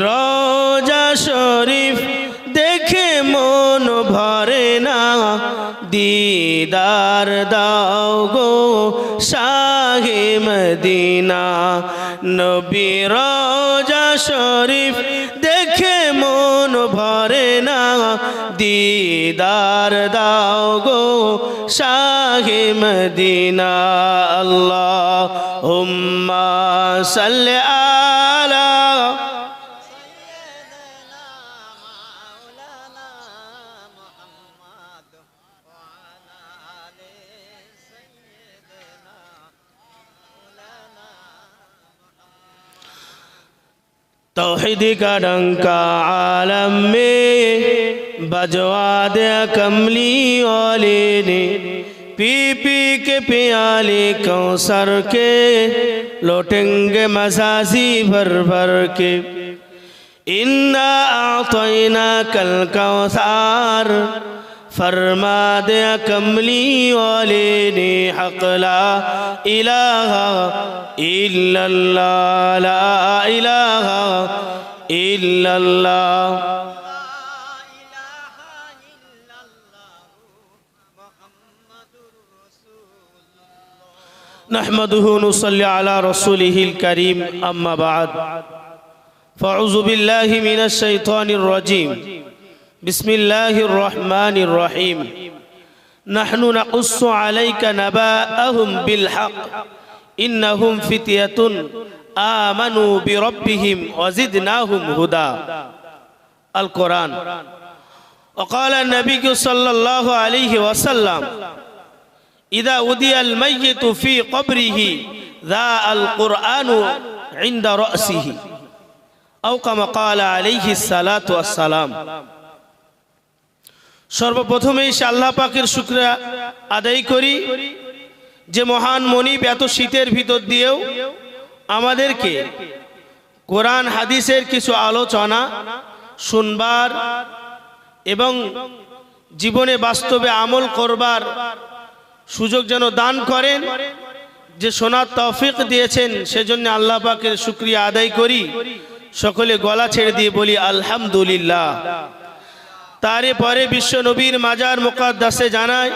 রওজা শরীফ দেখে মন ভরে না, দিদার দাও গো শাহে মদিনা। নবী রওজা শরীফ দেখে মন ভরে না, দিদার দাও গো শাহে মদিনা। আল্লাহুম্মা সাল্লি আলা तौहीद का डंका आलम में बजवा दे कमली वाले ने, पी पी के प्याले कौसर के लौटेंगे मसासी भर भर के। इन्ना आतैना कल कौसर फरमा दे कमली वाले ने, हक़ ला इलाहा इल्लल्लाह, ला इलाहा इल्लल्लाह। नहमदुहु नुसल्ली अला रसूलिहिल करीम, अम्मा बाद, फ़अऊज़ु बिल्लाहि मिनश शैतानिर रजीम, बिस्मिल्लाहिर रहमानिर रहीम। नहनु नक़ुस्सु अलैका नबाअहुम बिल हक़, इन्नहुम फित्यतुन आमनु बिरब्बिहिम वज़िदनाहुम हुदा। अल कुरान। वक़ाल नबी सल्लल्लाहु अलैहि वसल्लम, इदा उदियल मय्यितु फी क़ब्रिही ज़ाअल कुरआनु इंदा रअसिही, औ कमा क़ाल अलैहि सलातु वस्सलाम। সর্বপ্রথমেই আল্লাহ পাকের শুকরিয়া আদায় করি যে মহান মনিব এত শীতের ভিতর দিয়েও আমাদেরকে কোরআন হাদিসের কিছু আলোচনা শুনবার এবং জীবনে বাস্তবে আমল করবার সুযোগ যেন দান করেন, যে শোনার তৌফিক দিয়েছেন, সেজন্য আল্লাহ পাকের শুকরিয়া আদায় করি। সকলে গলা ছেড়ে দিয়ে বলি আলহামদুলিল্লাহ। তারে পরে বিশ্ব নবীর মাজার মুকাদ্দাসে জানায়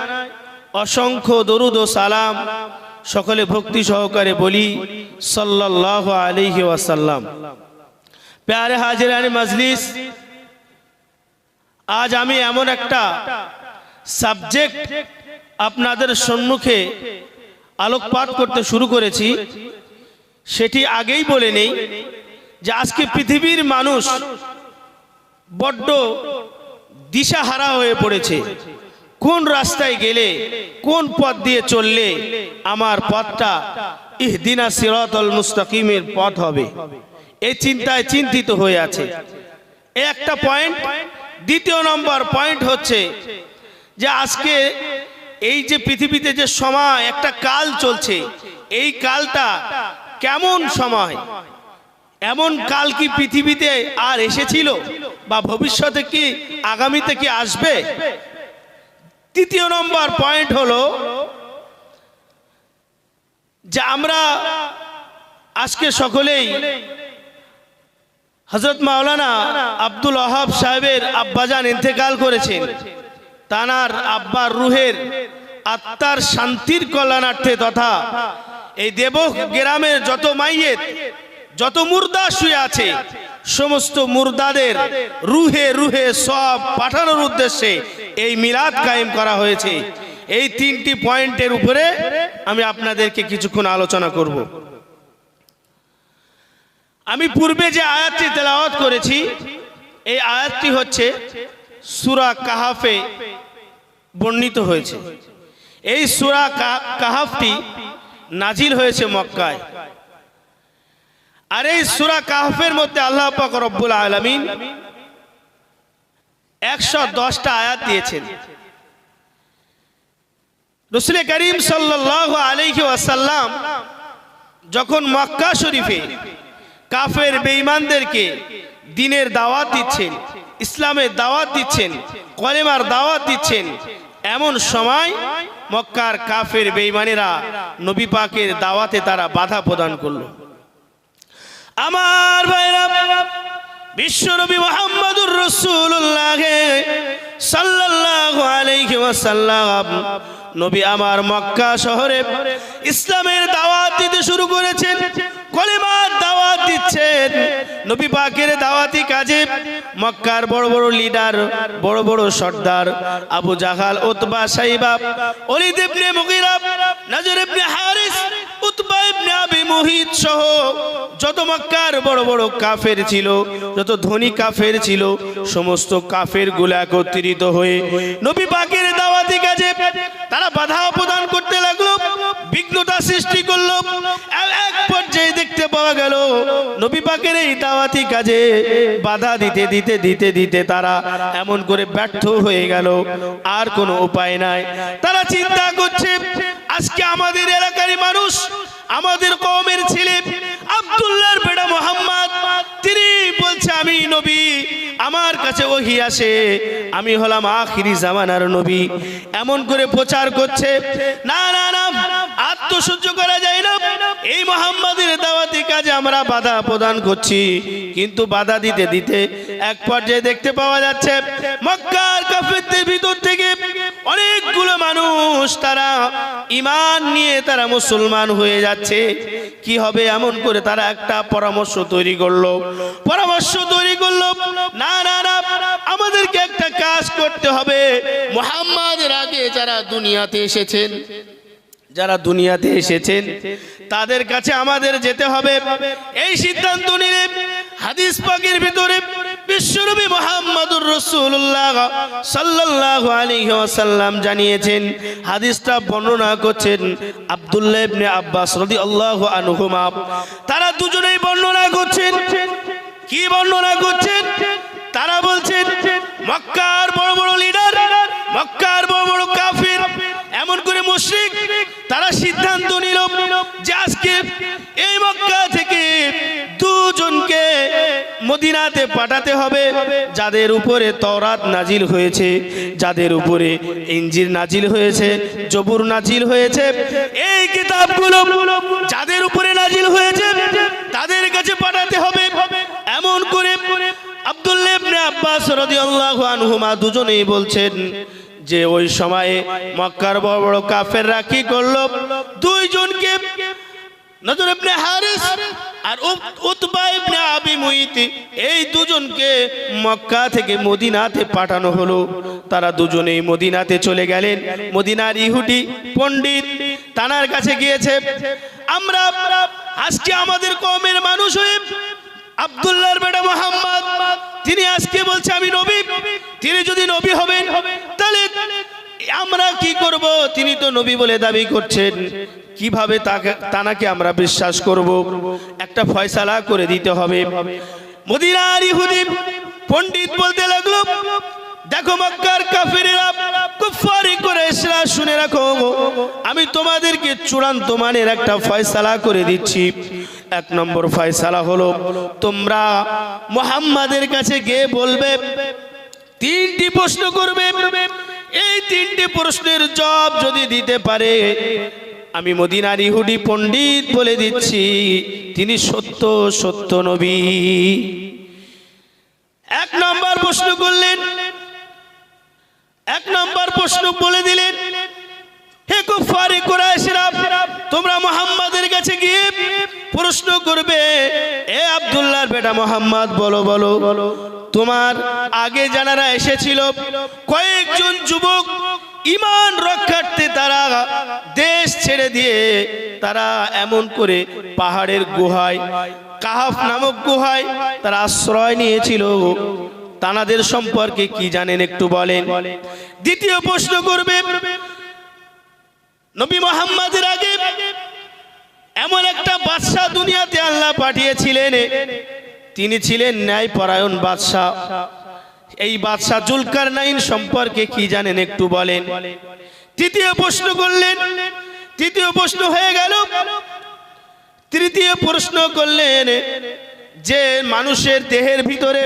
অসংখ্য দরুদ ও সালাম। সকলে ভক্তি সহকারে বলি সাল্লাল্লাহু আলাইহি ওয়াসাল্লাম। প্যারে হাজিরানে মজলিস, আজ আমি এমন একটা সাবজেক্ট আপনাদের সম্মুখে আলোকপাত করতে শুরু করেছি, সেটি আগেই বলে নেই যে আজকে পৃথিবীর মানুষ বড্ড দিশাহারা হয়ে পড়েছে। কোন রাস্তায় গেলে, কোন পথ দিয়ে চললে আমার পথটা ইহদিনা সিরাতাল মুস্তাকিমের পথ হবে, এই চিন্তায় চিন্তিত হয়ে আছে। এই একটা পয়েন্ট। দ্বিতীয় নম্বর পয়েন্ট হচ্ছে যে আজকে এই যে পৃথিবীতে যে সময়, একটা কাল চলছে, এই কালটা কেমন সময়, এমন কাল কি পৃথিবীতে আর এসেছিল বা ভবিষ্যতে কি আগামীতে কি আসবে? তৃতীয় নম্বর পয়েন্ট হলো যে আমরা আজকে সকলেই হযরত মাওলানা আব্দুল ওয়াহাব সাহেবের আব্বাজান ইন্তেকাল করেছেন। তানার আব্বার রুহের আত্মার শান্তির কল্যাণার্থে তথা এই দেবহ গ্রামের যত মাইয়েত, যত মুর্দা শুয়ে আছে, সমস্ত মুর্দাদের রুহে রুহে সব পাঠানোর উদ্দেশ্যে এই মিলাদ কায়েম করা হয়েছে। এই তিনটি পয়েন্টের উপরে আমি আপনাদেরকে কিছুক্ষণ আলোচনা করব। আমি পূর্বে যে আয়াতটি তেলাওয়াত করেছি, এই আয়াতটি হচ্ছে সূরা কাহাফে বর্ণিত হয়েছে। এই সূরা কাহাফটি নাজিল হয়েছে মক্কায়। আর এই সূরা কাহফের মধ্যে আল্লাহ পাক রব্বুল আলামিন 110টা আয়াত দিয়েছেন। রাসূল করিম সাল্লাল্লাহু আলাইহি ওয়াসাল্লাম যখন মক্কা শরীফে কাফের বেঈমানদেরকে দ্বীনের দাওয়াত দিচ্ছেন, ইসলামের দাওয়াত দিচ্ছেন, কলেমার দাওয়াত দিচ্ছেন, এমন সময় মক্কার কাফের বেঈমানেরা নবী পাকের দাওয়াতে তারা বাধা প্রদান করলো। আমার ভাইরা, বিশ্বনবী মুহাম্মদুর রাসূলুল্লাহ সাল্লাল্লাহু আলাইহি ওয়াসাল্লাম নবী আমার মক্কা শহরে ইসলামের দাওয়াত দিতে শুরু করেছেন, কলিমার দাওয়াত দিচ্ছেন। নবী পাকের দাওয়াতি কাজে মক্কার বড় বড় লিডার, বড় বড় সর্দার আবু জাহাল, উতবা, সাইবা, ওলীদ ইবনে মুগীরা, নজর ইবনে হারিস, উতবা ইবনে আবি মুহিত সহ যত মক্কার বড় বড় কাফের ছিল, যত ধনী কাফের ছিল, সমস্ত কাফের গুলো একত্রিত হয়ে নবী পাকের দাওয়াতি কাজে তারা বাধা প্রদান করতে লাগলো, বিঘ্নতা সৃষ্টি করলো। এক পর্যায়ে দেখতে পাওয়া গেল নবী পাকের এই দাওয়াতি কাজে বাধা দিতে দিতে দিতে দিতে তারা এমন করে ব্যর্থ হয়ে গেল, আর কোনো উপায় নাই। তারা চিন্তা করছে, আজকে আমাদের এলাকারই মানুষ, আমাদের কওমের ছেলে আব্দুল্লাহর বেটা মুহাম্মদ, তিনি বলছে আমি নবী, আমার কাছে ওহী আসে, আমি হলাম আখিরি জামানার নবী, এমন করে প্রচার করছে। না না না, আত্মসহ্য করা যায় না। এই মুহাম্মাদের দাওয়াতি কাজে আমরা বাধা প্রদান করছি, কিন্তু বাধা দিতে দিতে এক পর্যায়ে দেখতে পাওয়া যাচ্ছে মক্কার কাফেরদের ভিতর থেকে অনেকগুলো মানুষ তারা ঈমান নিয়ে তারা মুসলমান হয়ে যাচ্ছে। কি হবে, এমন করে তারা একটা পরামর্শ তৈরি করলো। না না না, আমাদেরকে একটা কাজ করতে হবে। মুহাম্মাদের আগে যারা দুনিয়াতে এসেছেন তাদের কাছে আমাদের যেতে হবে। এই সিদ্ধান্ত নিলে হাদিস পাকের ভিতরে বিশ্বনবী মুহাম্মদুর রাসূলুল্লাহ সাল্লাল্লাহু আলাইহি ওয়াসাল্লাম জানিয়েছেন, হাদিসটা বর্ণনা করছেন আব্দুল্লাহ ইবনে আব্বাস রাদিয়াল্লাহু আনহুমা। তারা দুজনেই বর্ণনা করছেন। কি বর্ণনা করছেন? তারা বলছেন মক্কার বড় বড় লিডার, মক্কার বড় বড় কাফির, এমন করে মুশরিক, তারা সিদ্ধান্ত নিল যে আজকে এই মক্কা থেকে দুজনকে মদিনাতে পাঠাতে হবে, যাদের উপরে তাওরাত নাজিল হয়েছে, যাদের উপরে ইনজিল নাজিল হয়েছে, জবুর নাজিল হয়েছে, এই কিতাবগুলো যাদের উপরে নাজিল হয়েছে তাদের কাছে পাঠাতে হবে। এমন করে আব্দুল্লাহ ইবনে আব্বাস রাদিয়াল্লাহু আনহুমা দুজনেই বলছেন যে ওই সময়ে মক্কার বড় বড় কাফেররা কি করলো, দুইজনকে নজর ইবনে হারিস আর উতবা ইবনে আবি মুহিত, এই দুজনকে মক্কা থেকে মদিনাতে পাঠানো হলো। তারা দুজনেই মদিনাতে চলে গেলেন। মদিনার ইহুদি পণ্ডিত তানার কাছে গিয়েছে, আমরা আজকে আমাদের কওমের মানুষ হয়ে আব্দুল্লাহর বেটা মুহাম্মদ, তিনি আজকে বলছে আমি নবী, তিনি যদি নবী হবেন তাহলে আমরা কি করব? তিনি তো নবী বলে দাবি করছেন, কিভাবে তাকে আমরা বিশ্বাস করব? একটা ফয়সালা করে দিতে হবে। মদিনার ইহুদি পণ্ডিত বলতে লাগলো, দেখো মক্কার কাফেরেরা, কুফারি কুরাইশরা, শুনে রাখো, আমি তোমাদেরকে চূড়ান্ত মানের একটা ফয়সালা করে দিচ্ছি। এক নম্বর ফয়সালা হলো, তোমরা মুহাম্মাদের কাছে গিয়ে বলবে, তিনটি প্রশ্ন করবে, এই তিনটি প্রশ্নের জবাব যদি দিতে পারে, আমি মদিনার ইহুদি পণ্ডিত বলে দিচ্ছি তিনি সত্য সত্য নবী। এক নম্বর প্রশ্ন করলেন, এক নম্বর প্রশ্ন বলে দিলেন, হে কুফারি কুরাইশরা, তোমরা মুহাম্মাদের কাছে গিয়ে প্রশ্ন করবে, এ আব্দুল্লাহর বেটা মুহাম্মদ, বলো বলো, তোমার আগে যারা এসেছিল কয়েকজন যুবক ঈমান রক্ষার্থে তারা দেশ ছেড়ে দিয়ে তারা এমন করে পাহাড়ের গুহায়, কাহাফ নামক গুহায় তারা আশ্রয় নিয়েছিল, তানাদের সম্পর্কে কি জানেন একটু বলেন। দ্বিতীয় প্রশ্ন করবে, নবী মুহাম্মাদের আগে এমন একটা বাদশা দুনিয়াতে আল্লাহ পাঠিয়েছিলেন, তিনি ছিলেন ন্যায়পরায়ণ বাদশা, এই বাদশা জুলকারনাইন সম্পর্কে কি জানেন একটু বলেন। তৃতীয় প্রশ্ন করলেন, তৃতীয় প্রশ্ন হয়ে গেল। তৃতীয় প্রশ্ন করলেন যে মানুষের দেহের ভিতরে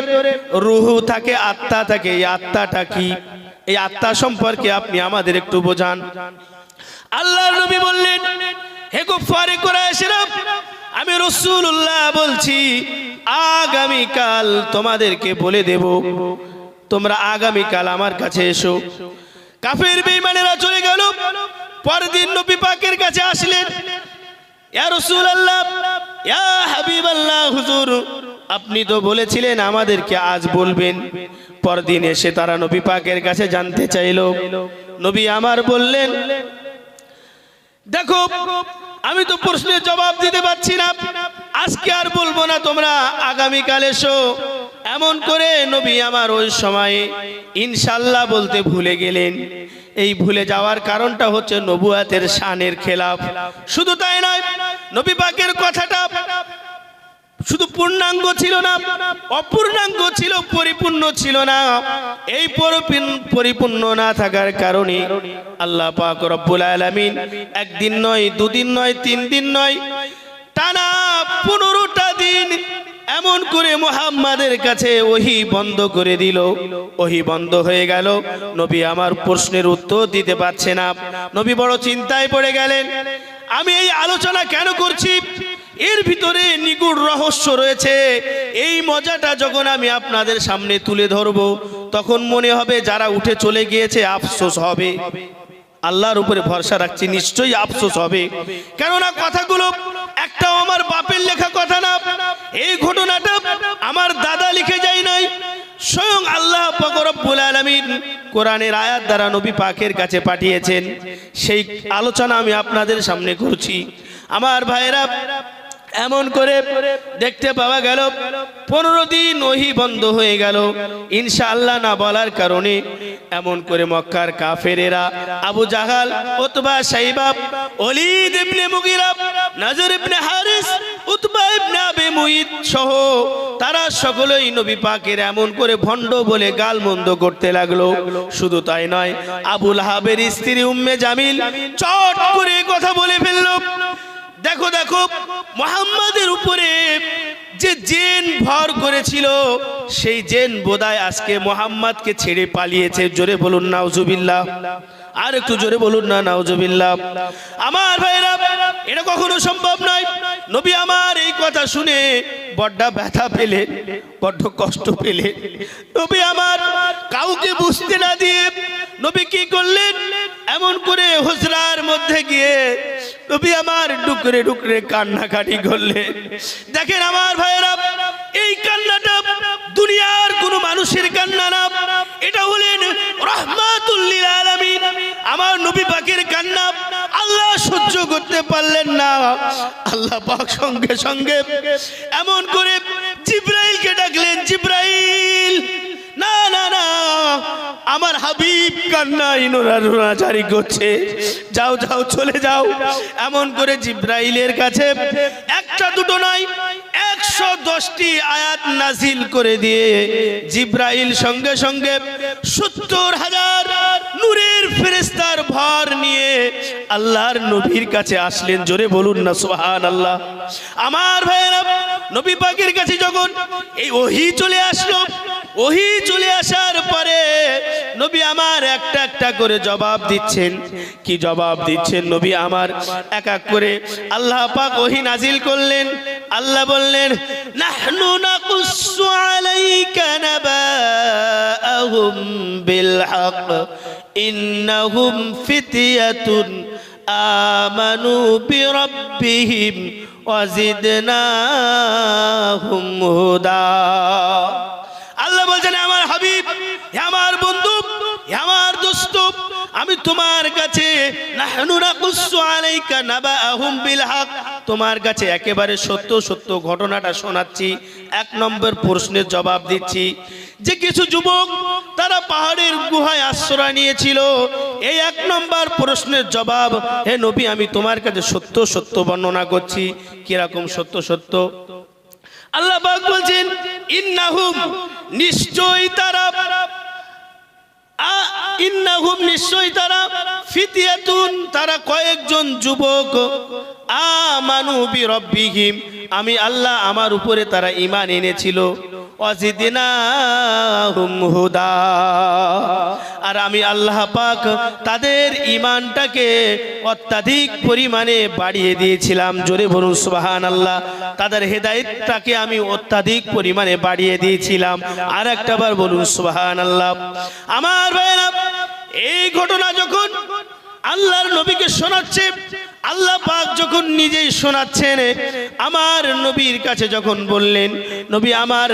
রূহ থাকে, আত্মা থাকে, এই আত্মাটা কি, এই আত্মা সম্পর্কে আপনি আমাদের একটু বোঝান। আল্লাহর নবী বললেন, হে কুফারে কুরাইশরা, আমি রাসূলুল্লাহ বলছি আগামীকাল তোমাদেরকে বলে দেব, তোমরা আগামীকাল আমার কাছে এসো। কাফের বেঈমানেরা চলে গেল। পরদিন নবী পাকের কাছে আসলেন, ইয়া রাসূলুল্লাহ, ইয়া হাবিবাল্লাহ, হুজুর আপনি তো বলেছিলেন আমাদেরকে আজ বলবেন। পরদিন এসে তারা নবী পাকের কাছে জানতে চাইলো। নবী আমার বললেন, দেখো আমি তো প্রশ্নের জবাব দিতে পারছি না, আজকে আর বলবো না, তোমরা আগামীকাল এসো। এমন করে নবী আমার ওই সময়ে ইনশাআল্লাহ বলতে ভুলে গেলেন। এই ভুলে যাওয়ার কারণটা হচ্ছে নবুয়াতের শানের খেলাফ। শুধু তাই নয়, নবী পাকের কথাটা শুধু পূর্ণাঙ্গ ছিল না, অপূর্ণাঙ্গ ছিল, পরিপূর্ণ ছিল না। এই পরিপূর্ণ না থাকার কারণে আল্লাহ পাক রব্বুল আলামিন একদিন নয়, দুদিন নয়, 3 দিন নয়, টানা 15টা দিন এমন করে মুহাম্মাদের কাছে ওহী বন্ধ করে দিল। ওহী বন্ধ হয়ে গেল। নবী আমার প্রশ্নের উত্তর দিতে পারছে না। নবী বড় চিন্তায় পড়ে গেলেন। আমি এই আলোচনা কেন করছি, এর ভিতরে নিগুড় রহস্য রয়েছে। এই মজাটা যখন আমি আপনাদের সামনে তুলে ধরব, তখন মনে হবে যারা উঠে চলে গিয়েছে আফসোস হবে। আল্লাহর উপরে ভরসা রাখছি, নিশ্চয়ই আফসোস হবে। কেননা কথাগুলো একটাও আমার বাপের লেখা কথা না। এই ঘটনাটা আমার দাদা লিখে যায় নাই, স্বয়ং আল্লাহ পাক রব্বুল আলামিন কোরআনের আয়াত দ্বারা নবী পাকের কাছে পাঠিয়েছেন। সেই আলোচনা আমি আপনাদের সামনে করছি। আমার ভাইরা, এমন করে দেখতে পাওয়া গেল 15 দিন ওহী বন্ধ হয়ে গেল। ইনশাআল্লাহ না বলার কারণে এমন করে মক্কার কাফেরেরা আবু জাহাল, উতবা, শাইবা, ওলীদ ইবনে মুগীরা, নজর ইবনে হারিস, উতবা ইবনে আবি মুঈত সহ তারা সকলেই নবী পাকের এমন করে ভণ্ড বলে গালমন্দ করতে লাগলো। শুধু তাই নয়, আবু লাহাবের স্ত্রী উম্মে জামিল চট করে কথা বলে ফেলল, দেখো দেখো মুহাম্মাদের উপরে যে জিন ভর করেছিল, সেই জিন বোধহয় আজকে মুহাম্মাদকে ছেড়ে পালিয়েছে। জোরে বলুন নাউজুবিল্লাহ। আর একটু জোরে বলুন না নাউজুবিল্লাহ। আমার ভাইরা, এটা কখনো সম্ভব নয়। নবী আমার এই কথা শুনে বড্ড ব্যথা পেলে, বড্ড কষ্ট পেলে। নবী আমার কাউকে বুঝতে না দিয়ে নবী কি করলেন, এমন করে হুজরার মধ্যে গিয়ে নবী আমার ডুকরে ডুকরে কান্নাকাটি করলেন। দেখেন আমার ভাইরা, এই কান্নাটা দুনিয়ার কোনো মানুষের কান্না না, এটা হলেন রাহমাতুল লিল আলামিন আমার নবী পাকের কান্না। আল্লাহ সহ্য করতে পারলেন না। আল্লাহ পাক সঙ্গে সঙ্গে এমন করে জিবরাইলকে ডাকলেন, জিবরাইল, না না না, আমার হাবিব কান্নায় নড়ানড়ি করছে, যাও যাও চলে যাও। এমন করে জিবরাইলের কাছে একটা দুটো নয় 110টি আয়াত নাজিল করে দিয়ে জিবরাইল সঙ্গে সঙ্গে 70,000 নূরের ফেরেশতার ভর নিয়ে আল্লাহর নবীর কাছে আসলেন। জোরে বলুন না সুবহানাল্লাহ। আমার ভাইরা, নবী পাকের কাছে যখন এই ওহী চলে আসলো, ওহী চলে আসার পরে নবী আমার একটা একটা করে জবাব দিচ্ছেন। কি জবাব দিচ্ছেন নবী আমার? এক এক করে আল্লাহ পাক ওহী নাজিল করলেন। আল্লাহ বললেন, নাহনু নাকুসু আলাইকা নাবাআহুম বিল হক ইন্নাহুম ফিতয়াতুন আমানু বিরাব্বিহিম ওয়াজিদনাহুম হুদা। আল্লাহ বলছেন, আমার হাবিব, আমার বন্ধু, আমার দোস্ত, আমি তোমার কাছে নাহনু নাকুসু আলাইকা নাবাআহুম বিল হক, তোমার কাছে একেবারে সত্য সত্য ঘটনাটা শোনাচ্ছি। 1 নম্বর প্রশ্নের জবাব দিচ্ছি যে কিছু যুবক তারা পাহাড়ের গুহায় আশ্রয় নিয়েছিল। এই 1 নম্বর প্রশ্নের জবাব, হে নবী, আমি তোমার কাছে সত্য সত্য বর্ণনা করছি। কিরকম সত্য সত্য? আল্লাহ পাক বলছেন, ইন্নাহুম, নিশ্চয়ই তারা, ইন্নাহুম, নিশ্চয়ই তারা, ফিতিয়াতুন, তারা কয়েকজন যুবক, আমানু বিরাব্বিহিম, আমি আল্লাহ আমার উপরে তারা ঈমান এনেছিল, ওয়াজিদনাহুম হুদা। আর আমি আল্লাহ পাক তাদের ঈমানটাকে অত্যাধিক পরিমাণে বাড়িয়ে দিয়েছিলাম। জোরে বলুন সুবহানাল্লাহ। তাদের হেদায়েতটাকে আমি অত্যাধিক পরিমাণে বাড়িয়ে দিয়েছিলাম। আর একটাবার বলুন সুবহানাল্লাহ। আমার ভাইরা, এই ঘটনা যখন আল্লাহর নবীকে শোনাচ্ছে, আল্লাহ পাক যখন নিজেই শোনাচ্ছেন, আমার নবীর কাছে যখন বললেন, নবী আমার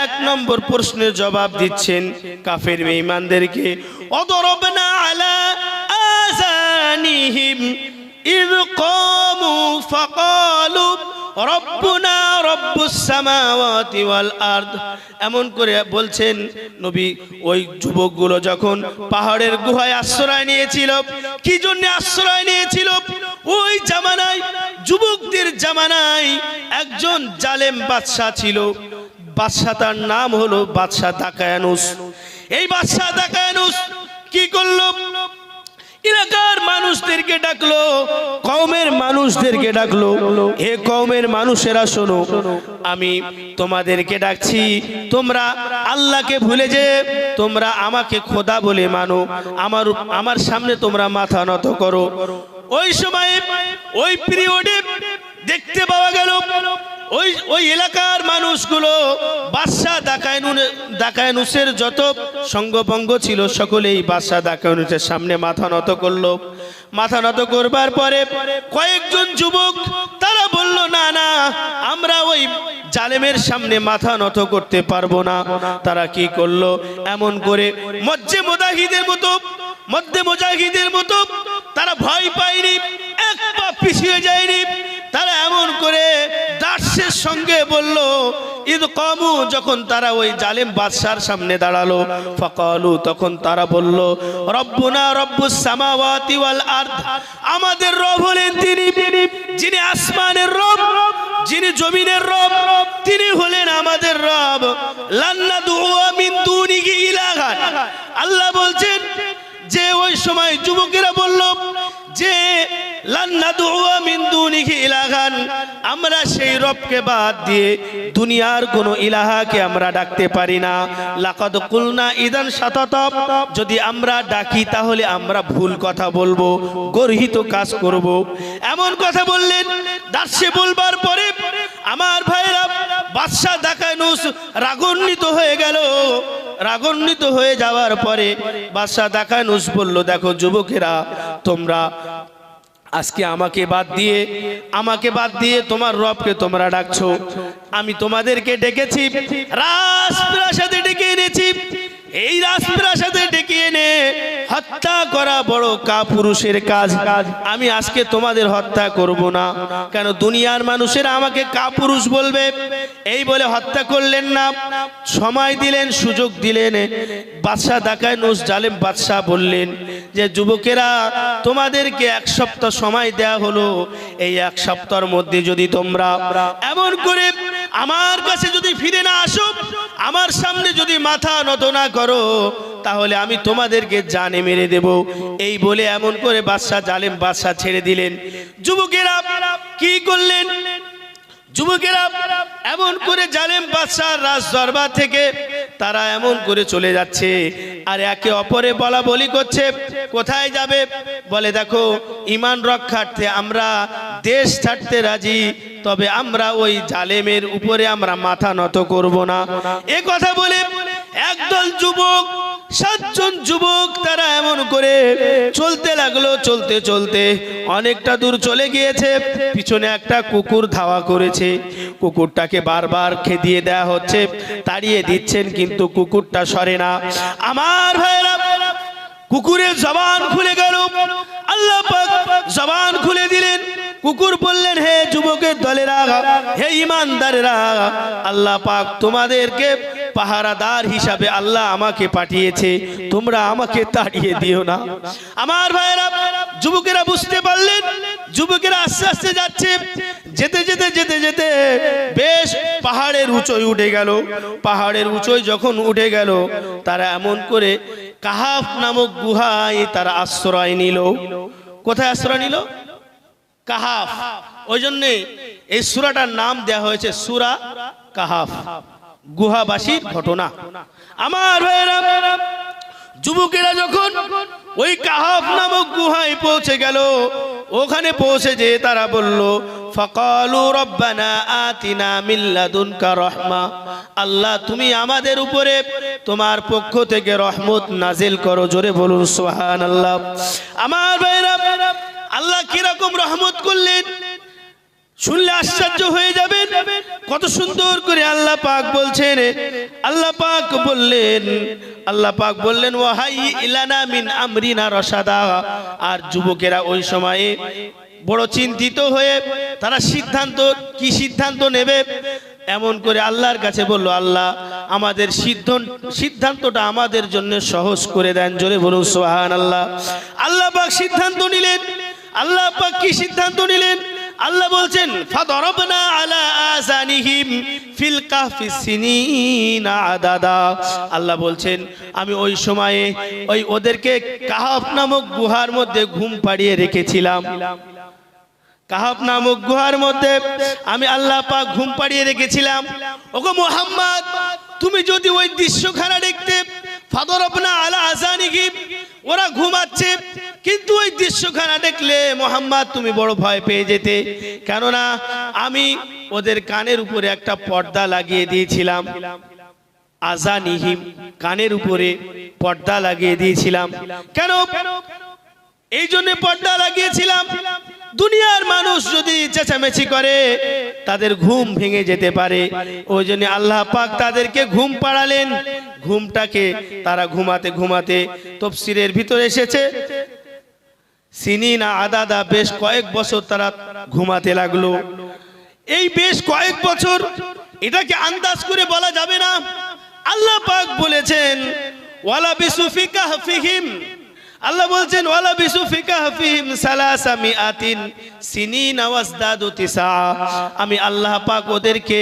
এক নম্বর প্রশ্নের জবাব দিচ্ছেন কাফের বেঈমানদেরকে। অদরবনা আলা আযানিহিম ইয কামু ফাকালু রব্বুনা রব্বুস সামাওয়াতি ওয়াল আরদ। এমন করে বলছেন নবী। ওই যুবকগুলো যখন পাহাড়ের গুহায় আশ্রয় নিয়েছিল, কি জন্য আশ্রয় নিয়েছিল? ওই জামানায়, যুবকদের জামানায় একজন জালেম বাদশা ছিল। বাদশা, তার নাম হলো বাদশা দাকায়ানুস। এই বাদশা দাকায়ানুস কি করলো? এলাকার মানুষদেরকে ডাকলো, কওমের মানুষদেরকে ডাকলো, হে কওমের মানুষেরা শোনো, আমি তোমাদেরকে ডাকছি, তোমরা আল্লাহকে ভুলে যে তোমরা আমাকে খোদা বলে মানো, আমার সামনে তোমরা মাথা নত করো। ওই সময়ে, ওই পিরিয়ডে দেখতে পাওয়া গেল ওই এলাকার মানুষগুলো বাদশা দাকায়ানুসের যত সঙ্গভঙ্গ ছিল সকলেই বাদশা দাকায়ানুসের সামনে মাথা নত করলো। মাথা নত করবার পরে কয়েকজন যুবক তারা বলল, না না, আমরা ওই জালেমের সামনে মাথা নত করতে পারবো না। তারা কি করলো? এমন করে মধ্যে মুজাহিদের মতো তারা ভয় পায়নি, এক পা পিছিয়ে যায়নি। তারা এমন করে দার্শের সঙ্গে বলল, ইদ কামু, যখন তারা ওই জালেম বাদশার সামনে দাঁড়ালো, ফাকালু, তখন তারা বলল, রব্বুনা রব্বুস সামাওয়াতি ওয়াল আরদ, আমাদের রব হলেন তিনি, যিনি আসমানের রব, যিনি জমিনের রব, তিনি হলেন আমাদের রব। লান নাদউ মিন দুনিহি ইলাহান। আল্লাহ বলছেন যে ওই সময় যুবকেরা বলল যে লান নাদউ মিন দুনিহি ইলাহান, আমরা সেই রবকে বাদ দিয়ে দুনিয়ার কোন ইলাহাকে আমরা ডাকতে পারি না। লাকাদ কুলনা ইদান শাতাতা, যদি আমরা ডাকি তাহলে আমরা ভুল কথা বলবো, গর্হিত কাজ করব। এমন কথা বললেন। দার্শে বলবার পরে আমার ভাইরা, বাদশা দাকায়ানুস রাগান্বিত হয়ে গেল। রাগান্বিত হয়ে যাওয়ার পরে বাদশা দাকায়ানুস বলল, দেখো যুবকেরা, তোমরা আজকে আমাকে বাদ দিয়ে তোমার রবকে তোমরা ডাকছো। আমি তোমাদেরকে ডেকেছি, রাজপ্রাসাদে ডেকে এনেছি। এই রাজপ্রাসাদে ডেকে এনে হত্যা করা বড় কাপুরুষের কাজ। আমি আজকে তোমাদের হত্যা করব না। কেন? দুনিয়ার মানুষেরা আমাকে কাপুরুষ বলবে। এই বলে হত্যা করলেন না, সময় দিলেন, সুযোগ দিলেন। বাদশা দাকায়ানুস জালেম বাদশা বললেন যে, যুবকেরা, তোমাদেরকে 1 সপ্তাহ সময় দেয়া হলো। এই 1 সপ্তাহের মধ্যে যদি তোমরা এমন করে আমার কাছে যদি ফিরে না আসো, আমার সামনে যদি মাথা নত না করো, তাহলে আমি তোমাদেরকে জানে মেরে দেব। এই বলে এমন করে জালেম বাদশা ছেড়ে দিলেন। যুবকেরা কি করলেন? যুবকেরা এমন করে জালেম বাদশার রাজ দরবার থেকে তারা এমন করে চলে যাচ্ছে, আর একে অপরে বলা বলি করছে। কোথায় যাবে? বলে, দেখো, ঈমান রক্ষার্থে আমরা দেশ ছাড়তে রাজি, তবে আমরা ওই জালেমের উপরে আমরা মাথা নত করব না। এ কথা বলে একদল যুবক, 7 জন যুবক, তারা এমন করে চলতে লাগলো। চলতে চলতে অনেকটা দূর চলে গিয়েছে। পিছনে একটা কুকুর ধাওয়া করেছে। কুকুরটাকে বারবার খেদিয়ে দেয়া হচ্ছে, তাড়িয়ে দিচ্ছেন, কিন্তু কুকুরটা সরে না। আমার ভাইরা, কুকুরের জবান খুলে গেল। আল্লাহ পাক জবান খুলে দিলেন। কুকুর বললেন, হে যুবকের দলেরা, হে ঈমানদারেরা, আল্লাহ পাক তোমাদেরকে পাহারাদার হিসাবে আল্লাহ আমাকে পাঠিয়েছে, তোমরা আমাকে তাড়িয়ে দিও না। আমার ভাইরা, যুবকেরা বুঝতে পারলেন। যুবকেরা আস্তে আস্তে যাচ্ছে। যেতে যেতে যেতে যেতে বেশ পাহাড়ের উঁচুয় উঠে গেল। পাহাড়ের উঁচুয় যখন উঠে গেল, তারা এমন করে কাহাফ নামক গুহায় তারা আশ্রয় নিল। কোথায় আশ্রয় নিল? কাহাফ। ওই জন্যে এই সূরাটার নাম দেয়া হয়েছে সূরা কাহাফ। গুহাবাসীর ঘটনা। আমার ভাইয়েরা, যুবকেরা যখন ওই কাহাফ নামক গুহায় পৌঁছে গেল, ওখানে পৌঁছে যে তারা বলল, ফাকালু রব্বানা আতিনা মিন লাদুনকা রাহমা, আল্লাহ তুমি আমাদের উপরে তোমার পক্ষ থেকে রহমত নাজিল করো। জোরে বলুন সুবহানাল্লাহ। আমার ভাইরা, আল্লাহ কিরকম রহমত করলেন শুনলে আশ্চর্য হয়ে যাবেন। কত সুন্দর করে আল্লাহ পাক বলছেন। আল্লাহ পাক বললেন ওয়াহাই ইলানা মিন আমরিনা রশাদা। আর যুবকেরা ওই সময়ে বড় চিন্তিত হয়ে তারা কি সিদ্ধান্ত নেবে এমন করে আল্লাহর কাছে বলল, আল্লাহ আমাদের সিদ্ধান্তটা আমাদের জন্য সহজ করে দেন। জোরে বলুন সুবহানাল্লাহ। আল্লাহ পাক সিদ্ধান্ত নিলেন। আল্লাহ পাক কি সিদ্ধান্ত নিলেন? আল্লাহ বলছেন ফাদরাবনা আলা আযানিহিম ফিল কাহফি সিনিনা আদাদা। আল্লাহ বলছেন আমি ওই সময়ে ওদেরকে কাহফ নামক গুহার মধ্যে ঘুম পাড়িয়ে রেখেছিলাম। কাহফ নামক গুহার মধ্যে আমি আল্লাহ পাক ঘুম পাড়িয়ে রেখেছিলাম। ওগো মুহাম্মদ, তুমি যদি ওই দৃশ্যখানা দেখতে, ফাদরাবনা আলা আযানিহিম, ওরা ঘুমাচ্ছে, কিন্তু ওই দৃশ্যখানা দেখলে মুহাম্মদ তুমি বড় ভয় পেয়ে যেতে। কেননা আমি ওদের কানের উপরে একটা পর্দা লাগিয়ে দিয়েছিলাম। আযানিহিম, কানের উপরে পর্দা লাগিয়ে দিয়েছিলাম। কেন এই জন্য পর্দা লাগিয়েছিলাম? দুনিয়ার মানুষ যদি চেঁচামেচি করে তাদের ঘুম ভেঙে যেতে পারে। ওই জন্য আল্লাহ পাক তাদেরকে ঘুম পাড়ালেন। ঘুমটাকে তারা ঘুমাতে ঘুমাতে, তাফসীরের ভিতরে এসেছে সিনিনা আদাদা, বেশ কয়েক বছর তারা ঘুমাতে লাগলো। এই বেশ কয়েক বছর, এটাকে আন্দাজ করে বলা যাবে না। আল্লাহ পাক বলেছেন ওয়ালা বিসুফি কাহফিহিম, আল্লাহ বলছেন ওয়ালা বিসুফি কাহফিহিম সালাসা মিআতিন সিনিনা ওয়াজদাদু তিসা। আমি আল্লাহ পাক ওদেরকে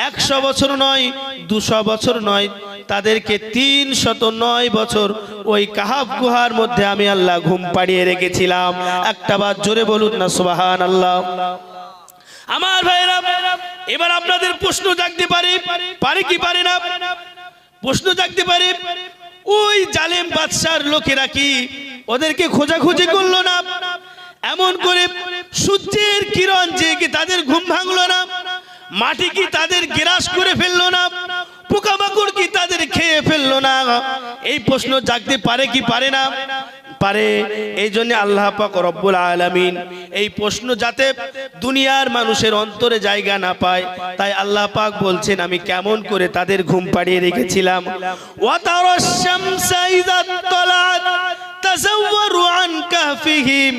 100 বছর নয়, 200 বছর নয়, তাদেরকে 309 বছর ওই কাহাফ গুহার মধ্যে আমি আল্লাহ ঘুম পাড়িয়ে রেখেছিলাম। একটা বার জোরে বলুন না সুবহানাল্লাহ। আমার ভাইরা, এবার আপনাদের প্রশ্ন জাগতে পারে কি পারে না? প্রশ্ন জাগতে পারে, ওই জালেম বাদশার লোকেরা কি ওদেরকে খোঁজাখুঁজি করলো না? এমন করে সূর্যের কিরণ যে কি তাদের ঘুম ভাঙলো না? মাটি কি তাদের গ্রাস করে ফেললো না? পোকামাকড় কি তাদের খেয়ে ফেললো না? এই প্রশ্ন জাগতে পারে কি পারে না? পারে। এই জন্য আল্লাহ পাক রব্বুল আলামিন এই প্রশ্ন যাতে দুনিয়ার মানুষের অন্তরে জায়গা না পায়, তাই আল্লাহ পাক বলছেন আমি কেমন করে তাদের ঘুম পাড়িয়ে রেখেছিলাম। ওয়া তারাশ শামসা ইযা তালাত তাযাওয়ারু আন কাহফিহিম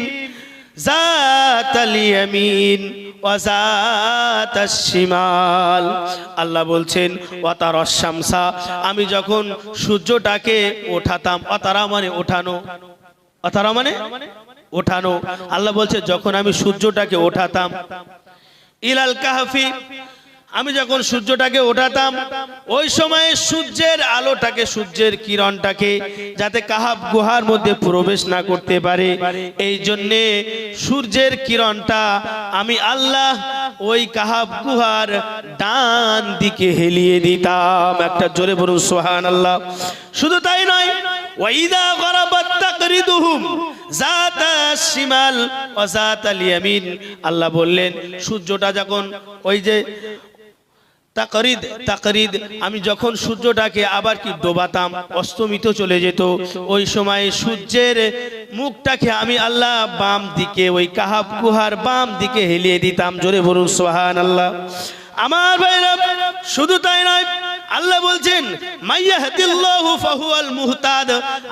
যাতাল ইয়ামিন ওয়া যাতাশ শিমাল। আল্লাহ বলছেন ওয়া তারাশ শামসা, আমি যখন সূর্যটাকে ওঠাতাম, অতারা মানে ওঠানো, অতারা মানে ওঠানো। আল্লাহ বলছে যখন আমি সূর্যটাকে ওঠাতাম, ইলাল কাহফি, আমি যখন সূর্যটাকে ওঠাতাম, ওই সময়ে সূর্যের আলোটাকে, সূর্যের কিরণটাকে যাতে কাহাফ গুহার মধ্যে প্রবেশ না করতে পারে, এই জন্যে সূর্যের কিরণটা আমি আল্লাহ ওই কাহাফ গুহার ডান দিকে হেলিয়ে দিতাম। একটা জোরে বলুন সুবহানাল্লাহ। শুধু তাই নয়, ওয়াইদা গরাবাত তাকরিদুহুম যাতাশ শিমাল ওয়া যাতাল ইয়ামিন। আল্লাহ বললেন সূর্যটা যখন ওই যে তাকরিদ, আমি যখন সূর্যটাকে আবার কি ডোবাতাম, অস্তমিত চলে যেত, ওই সময় সূর্যের মুখটাকে আমি আল্লাহ বাম দিকে, ওই কাহাফ গুহার বাম দিকে হেলিয়ে দিতাম। জোরে বলুন সুবহানাল্লাহ। আমার ভাইরা, শুধু তাই নয়, আল্লাহ বলছেন মাইয়াহদিল্লাহু ফাহুয়াল মুহতাদ,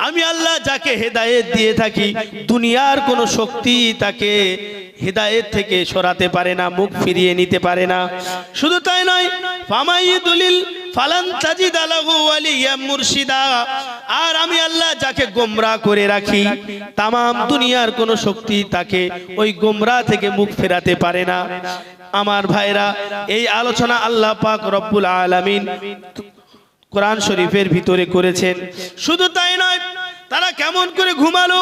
আমি আল্লাহ যাকে হেদায়েত দিয়ে থাকি দুনিয়ার কোনো শক্তি তাকে হেদায়েত থেকে সরাতে পারে না, মুখ ফিরিয়ে নিতে পারে না। শুধু তাই নয়, ফামাইদুলিল ফালান তাজিদ লাহু ওয়ালিয়া মুরশিদা, আর আমি আল্লাহ যাকে গোমরাহ করে রাখি তামাম দুনিয়ার কোনো শক্তি তাকে ওই গোমরাহ থেকে মুখ ফেরাতে পারে না। আমার ভাইরা, এই আলোচনা আল্লাহ পাক রব্বুল আলামিন কোরআন শরীফের ভিতরে করেছেন। শুধু তাই নয়, তারা কেমন করে ঘুমালো?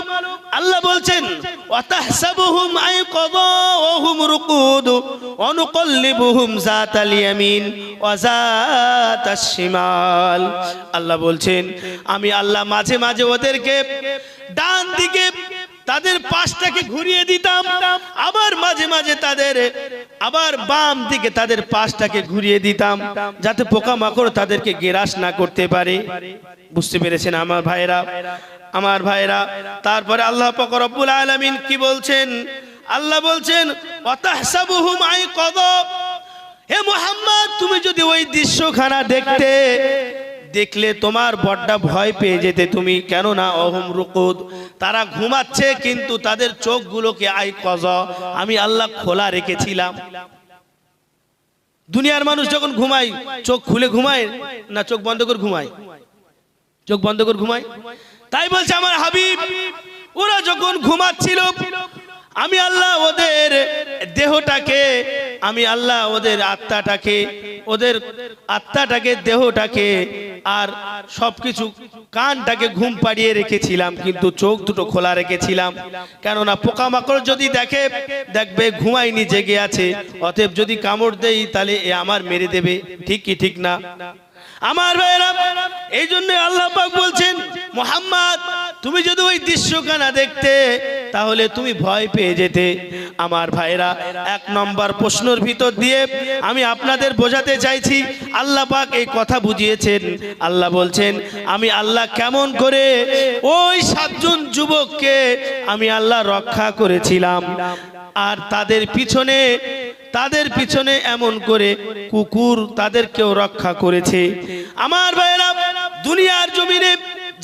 আল্লাহ বলছেন ওয়াতাহসাবুহুম আইকাযা ওয়া হুম রুকুদ ওয়া নুকাল্লিবুহুম যাতাল ইয়ামিন ওয়া যাতাশ শিমাল। আল্লাহ বলছেন আমি আল্লাহ মাঝে মাঝে ওদেরকে ডান দিকে তাদের পাশটাকে ঘুরিয়ে দিতাম, আবার মাঝে মাঝে তাদের আবার বাম দিকে তাদের পাশটাকে ঘুরিয়ে দিতাম, যাতে পোকামাকড় তাদেরকে গ্রাস না করতে পারে। বুঝতে পেরেছেন আমার ভাইরা? আমার ভাইরা, তারপরে আল্লাহ পাক রব্বুল আলামিন কি বলছেন? আল্লাহ বলছেন ওয়াতাহসাবুহুম আইকাযা। হে মুহাম্মদ, তুমি যদি ওই দৃশ্যখানা দেখলে তোমার বড্ড ভয় পেয়ে যেতে তুমি, কেননা অহুম রুকুদ, তারা ঘুমাচ্ছে কিন্তু তাদের চোখগুলোকে আইকাযা আমি আল্লাহ খোলা রেখেছিলাম। দুনিয়ার মানুষ যখন ঘুমায় চোখ খুলে ঘুমায় না চোখ বন্ধ করে ঘুমায়? চোখ বন্ধ করে ঘুমায়। তাই বলছে আমার হাবিব, ওরা যখন ঘুমাচ্ছিল আমি আল্লাহ ওদের দেহটাকে, আমি আল্লাহ ওদের আত্মাটাকে দেহটাকে আর সবকিছু কানটাকে ঘুম পাড়িয়ে রেখেছিলাম, কিন্তু চোখ দুটো খোলা রেখেছিলাম। কেননা পোকামাকড় যদি দেখবে ঘুমায়নি জেগে আছে, অতএব যদি কামড় দেই তাহলে এ আমার মেরে দেবে। ঠিক কি ঠিক না আমার ভাইরা? এই জন্য আল্লাহ পাক বলছেন মুহাম্মদ, তুমি যদি ওই দৃশ্যখানা দেখতে তাহলে তুমি ভয় পেয়ে যেতে। আমার ভাইরা, এক নম্বর প্রশ্নের ভিতর দিয়ে আমি আপনাদের বোঝাতে চাইছি, আল্লাহ পাক এই কথা বুঝিয়েছেন। আল্লাহ বলছেন আমি আল্লাহ কেমন করে ওই 7 জন যুবককে আমি আল্লাহ রক্ষা করেছিলাম, আর তাদের পিছনে এমন করে কুকুর তাদেরকেও রক্ষা করেছে। আমার ভাইরা, দুনিয়ার জমিনে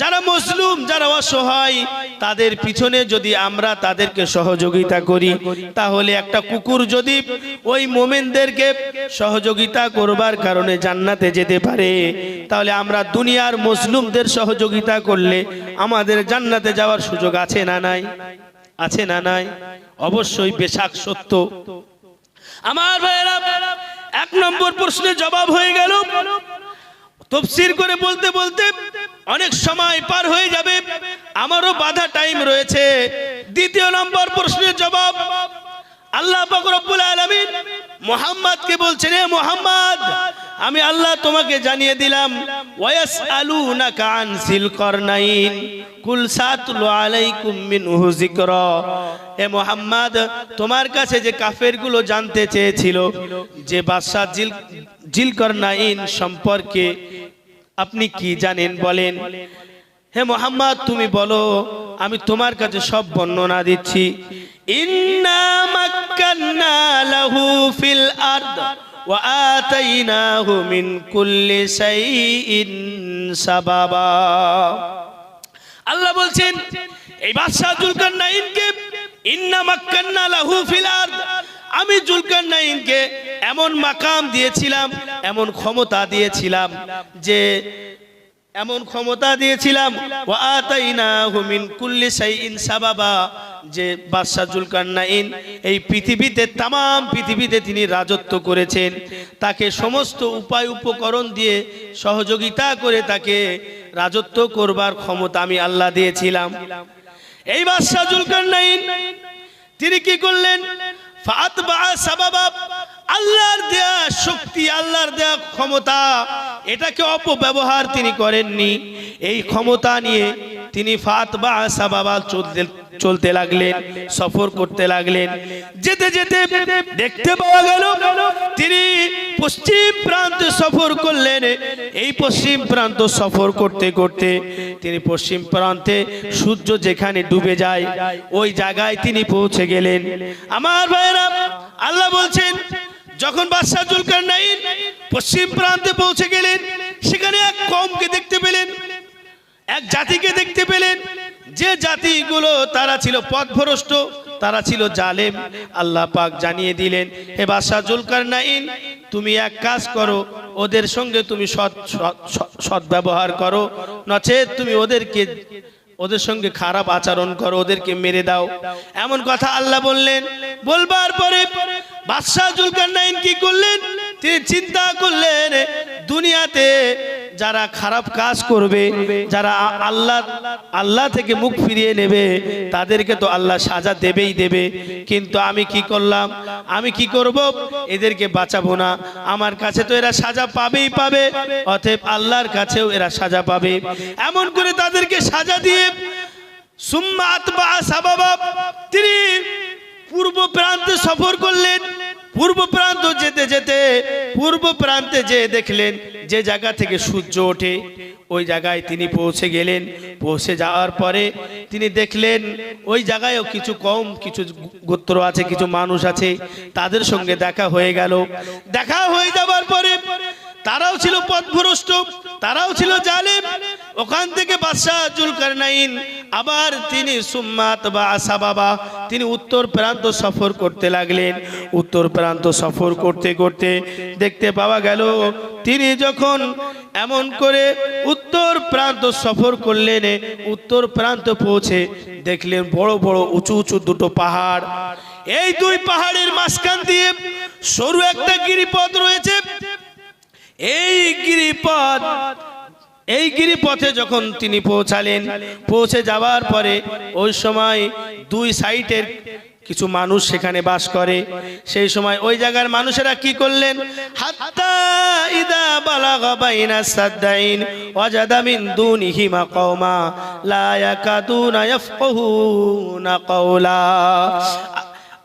যারা মুসলিম, যারা অসহায়, তাদের পিছনে যদি আমরা তাদেরকে সহযোগিতা করি, তাহলে একটা কুকুর যদি ওই মুমিনদেরকে সহযোগিতা করবার কারণে জান্নাতে যেতে পারে, তাহলে আমরা দুনিয়ার মুসলিমদের সহযোগিতা করলে আমাদের জান্নাতে যাওয়ার সুযোগ আছে না নাই? আছে না নাই? অবশ্যই বেশাক সত্য। আমার ভাইরা, 1 নম্বর প্রশ্নের জবাব হয়ে গেল। তাফসীর করে বলতে বলতে অনেক সময় পার হয়ে যাবে, আমারও বাধা টাইম রয়েছে। 2 নম্বর প্রশ্নের জবাব আল্লাহ পাক রব্বুল আলামিন মুহাম্মদকে বলছেন, হে মুহাম্মদ, আমি আল্লাহ তোমাকে জানিয়ে দিলাম ওয়ায়াসআলুনাকা আন যিল করনাইন কুল সাতলু আলাইকুম মিনহু যিকরা। হে মুহাম্মদ, তোমার কাছে যে কাফেরগুলো জানতে চেয়েছিল যে বাদশা যিল করনাইন সম্পর্কে আপনি কি জানেন বলেন। হে মুহাম্মদ, তুমি বলো, আমি তোমার কাছে সব বর্ণনা দিচ্ছি। ইন্না মাক্কান্না লাহু ফিল আরদ ওয়া আতাইনাহু মিন কুল্লি শাইইন সাবাবা। আল্লাহ বলছেন এই বাদশা যুলকারনাইনকে ইন্না মাক্কান্না লাহু ফিল আরদ, আমি যুলকারনাইনকে এমন মাকাম দিয়েছিলাম, এমন ক্ষমতা দিয়েছিলাম ওয়া আতাইনাহু মিন কুল্লি শাইইন সাবাবা, যে বাদশা যুলকারনাইন এই পৃথিবীতে, তাম পৃথিবীতে তিনি রাজত্ব করেছেন, তাকে সমস্ত উপায় উপকরণ দিয়ে সহযোগিতা করে তাকে রাজত্ব করবার ক্ষমতা আমি আল্লাহ দিয়েছিলাম। এই বাদশা যুলকারনাইন তিনি কি করলেন? ফাতবা সাবাবা, আল্লাহর দেয়া শক্তি, আল্লাহর দেয়া ক্ষমতা, এটাকে অপব্যবহার তিনি করেননি। এই ক্ষমতা নিয়ে তিনি ফাতবা সাবাবা চলতে লাগলেন, সফর করতে লাগলেন। যেতে যেতে দেখতে পাওয়া গেল তিনি পশ্চিম প্রান্তে সফর করলেন। এই পশ্চিম প্রান্ত সফর করতে করতে তিনি পশ্চিম প্রান্তে সূর্য যেখানে ডুবে যায় ওই জায়গায় তিনি পৌঁছে গেলেন। আমার ভাইরা, আল্লাহ বলছেন যখন বাদশা যুলকারনাইন পশ্চিম প্রান্তে পৌঁছে গেলেন, সেখানে এক কওমকে দেখতে পেলেন, এক জাতিকে দেখতে পেলেন, যে জাতিগুলো তারা ছিল পথভ্রষ্ট, তারা ছিল জালেম। আল্লাহ পাক জানিয়ে দিলেন, হে বাদশা যুলকারনাইন, তুমি এক কাজ করো, ওদের সঙ্গে তুমি সৎ ব্যবহার করো, নচেত তুমি ওদের সঙ্গে খারাপ আচরণ করো, ওদেরকে মেরে দাও। এমন কথা আল্লাহ বললেন। বলবার পরে বাদশা যুলকারনাইন কি করলেন? তিনি চিন্তা করলেন দুনিয়াতে যারা খারাপ কাজ করবে, যারা আল্লাহ থেকে মুখ ফিরিয়ে নেবে, তাদেরকে তো আল্লাহ সাজা দেবেই দেবে। কিন্তু আমি কি করলাম, আমি কি করব, এদেরকে বাঁচাবো না। আমার কাছে তো এরা সাজা পাবেই পাবে, অতএব আল্লাহর কাছেও এরা সাজা পাবে। এমন করে তাদেরকে সাজা দিয়ে সুম্মা আতবা সাবাবা, তিনি পূর্ব প্রান্তে সফর করলেন। পূর্ব প্রান্ত যেতে যেতে পূর্ব প্রান্তে যে দেখলেন যে জায়গা থেকে সূর্য ওঠে, ওই জায়গায় তিনি পৌঁছে গেলেন। পৌঁছে যাওয়ার পরে তিনি দেখলেন ওই জায়গায়ও কিছু গোত্র আছে, কিছু মানুষ আছে, তাদের সঙ্গে দেখা হয়ে গেল। দেখা হয়ে যাবার পরে তারাও ছিল পথভ্রষ্ট, তারাও ছিল জালেম। ওখান থেকে বাদশাহ জুলকারনাইন আবার তিনি সুম্মাত বা আসাবাবা, তিনি উত্তর প্রান্ত সফর করতে লাগলেন। উত্তর প্রান্ত সফর করতে করতে দেখতে পাওয়া গেল তিনি যখন এমন করে উত্তর প্রান্ত সফর করলেন, উত্তর প্রান্ত পৌঁছে দেখলেন বড় বড় উঁচু উঁচু দুটো পাহাড়। এই দুই পাহাড়ের মাঝখান দিয়ে সরু একটা গিরিপথ রয়েছে। এই গিরিপথে যখন তিনি পৌঁছালেন, পৌঁছে যাওয়ার পরে ওই সময় দুই সাইডের কিছু মানুষ সেখানে বাস করে। সেই সময় ওই জায়গার মানুষেরা কি করলেন, হাত্তা ইদা বালাগা বাইনা সাদদাইন ওয়াজাদা মিন দুনিহিমা কওমা লা ইয়াকাদুনা ইয়াফকাহুনা কাওলা।